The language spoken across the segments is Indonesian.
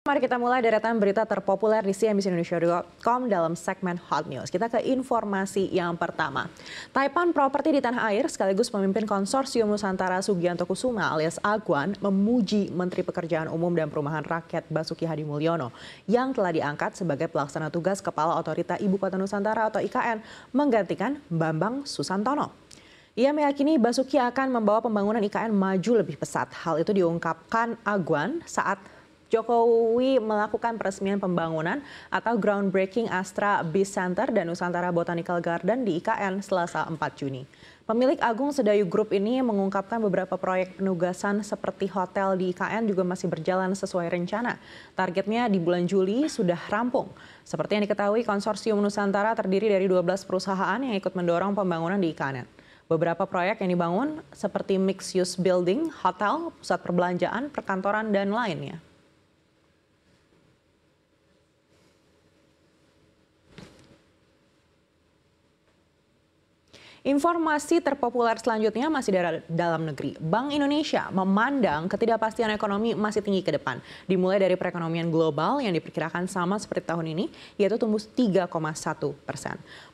Mari kita mulai deretan berita terpopuler di cnbcindonesia.com dalam segmen Hot News. Kita ke informasi yang pertama. Taipan Properti di tanah air sekaligus pemimpin konsorsium Nusantara Sugianto Kusuma alias Agwan memuji Menteri Pekerjaan Umum dan Perumahan Rakyat Basuki Hadi Mulyono yang telah diangkat sebagai pelaksana tugas Kepala Otorita Ibu Kota Nusantara atau IKN menggantikan Bambang Susantono. Ia meyakini Basuki akan membawa pembangunan IKN maju lebih pesat. Hal itu diungkapkan Agwan saat Jokowi melakukan peresmian pembangunan atau groundbreaking Astra Beast Center dan Nusantara Botanical Garden di IKN Selasa 4 Juni. Pemilik Agung Sedayu Group ini mengungkapkan beberapa proyek penugasan seperti hotel di IKN juga masih berjalan sesuai rencana. Targetnya di bulan Juli sudah rampung. Seperti yang diketahui, konsorsium Nusantara terdiri dari 12 perusahaan yang ikut mendorong pembangunan di IKN. Beberapa proyek yang dibangun seperti mixed use building, hotel, pusat perbelanjaan, perkantoran, dan lainnya. Informasi terpopuler selanjutnya masih dari dalam negeri. Bank Indonesia memandang ketidakpastian ekonomi masih tinggi ke depan. Dimulai dari perekonomian global yang diperkirakan sama seperti tahun ini, yaitu tumbuh 3,1%.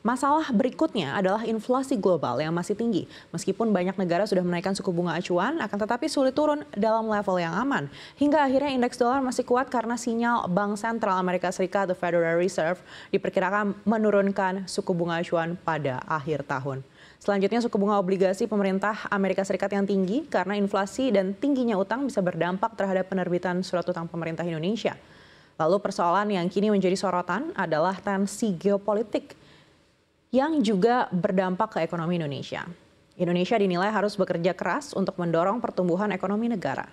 Masalah berikutnya adalah inflasi global yang masih tinggi. Meskipun banyak negara sudah menaikkan suku bunga acuan, akan tetapi sulit turun dalam level yang aman. Hingga akhirnya indeks dolar masih kuat karena sinyal Bank Sentral Amerika Serikat, the Federal Reserve, diperkirakan menurunkan suku bunga acuan pada akhir tahun. Selanjutnya suku bunga obligasi pemerintah Amerika Serikat yang tinggi karena inflasi dan tingginya utang bisa berdampak terhadap penerbitan surat utang pemerintah Indonesia. Lalu persoalan yang kini menjadi sorotan adalah tensi geopolitik yang juga berdampak ke ekonomi Indonesia. Indonesia dinilai harus bekerja keras untuk mendorong pertumbuhan ekonomi negara.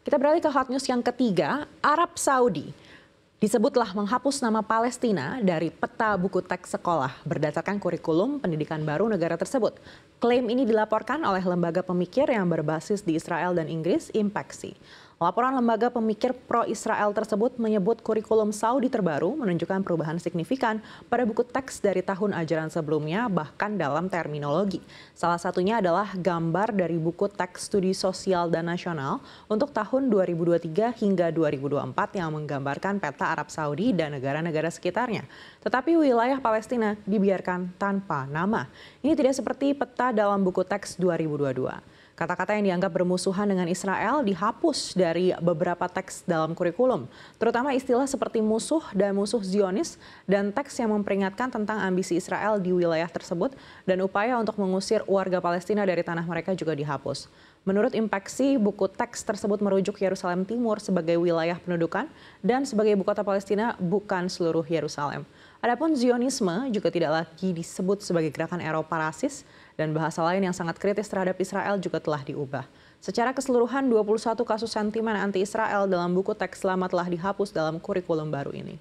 Kita beralih ke hot news yang ketiga, Arab Saudi disebutlah menghapus nama Palestina dari peta buku teks sekolah berdasarkan kurikulum pendidikan baru negara tersebut. Klaim ini dilaporkan oleh lembaga pemikir yang berbasis di Israel dan Inggris, Impaksi. Laporan lembaga pemikir pro-Israel tersebut menyebut kurikulum Saudi terbaru menunjukkan perubahan signifikan pada buku teks dari tahun ajaran sebelumnya, bahkan dalam terminologi. Salah satunya adalah gambar dari buku teks studi sosial dan nasional untuk tahun 2023 hingga 2024 yang menggambarkan peta Arab Saudi dan negara-negara sekitarnya. Tetapi wilayah Palestina dibiarkan tanpa nama. Ini tidak seperti peta dalam buku teks 2022. Kata-kata yang dianggap bermusuhan dengan Israel dihapus dari beberapa teks dalam kurikulum, terutama istilah seperti musuh dan musuh Zionis dan teks yang memperingatkan tentang ambisi Israel di wilayah tersebut dan upaya untuk mengusir warga Palestina dari tanah mereka juga dihapus. Menurut Impaksi, buku teks tersebut merujuk Yerusalem Timur sebagai wilayah pendudukan dan sebagai ibu kota Palestina, bukan seluruh Yerusalem. Adapun Zionisme juga tidak lagi disebut sebagai gerakan Eropa rasis dan bahasa lain yang sangat kritis terhadap Israel juga telah diubah. Secara keseluruhan 21 kasus sentimen anti-Israel dalam buku teks lama telah dihapus dalam kurikulum baru ini.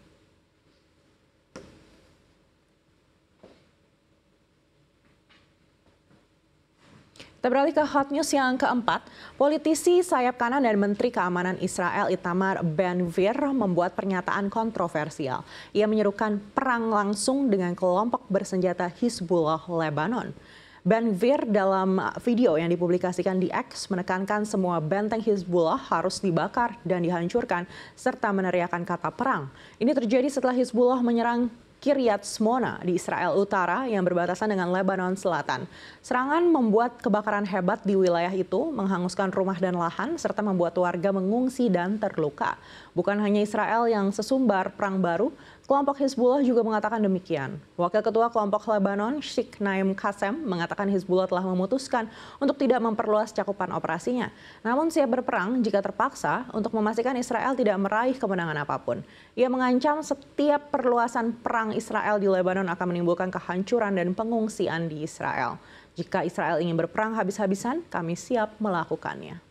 Kita beralih ke hot news yang keempat. Politisi sayap kanan dan Menteri Keamanan Israel Itamar Ben-Gvir membuat pernyataan kontroversial. Ia menyerukan perang langsung dengan kelompok bersenjata Hizbullah Lebanon. Ben-Gvir dalam video yang dipublikasikan di X menekankan semua benteng Hizbullah harus dibakar dan dihancurkan serta meneriakkan kata perang. Ini terjadi setelah Hizbullah menyerang Kiryat Shmona di Israel Utara yang berbatasan dengan Lebanon Selatan. Serangan membuat kebakaran hebat di wilayah itu, menghanguskan rumah dan lahan, serta membuat warga mengungsi dan terluka. Bukan hanya Israel yang sesumbar perang baru, kelompok Hizbullah juga mengatakan demikian. Wakil Ketua kelompok Lebanon, Sheikh Naim Qassem, mengatakan Hizbullah telah memutuskan untuk tidak memperluas cakupan operasinya. Namun siap berperang jika terpaksa untuk memastikan Israel tidak meraih kemenangan apapun. Ia mengancam setiap perluasan perang Israel di Lebanon akan menimbulkan kehancuran dan pengungsian di Israel. Jika Israel ingin berperang habis-habisan, kami siap melakukannya.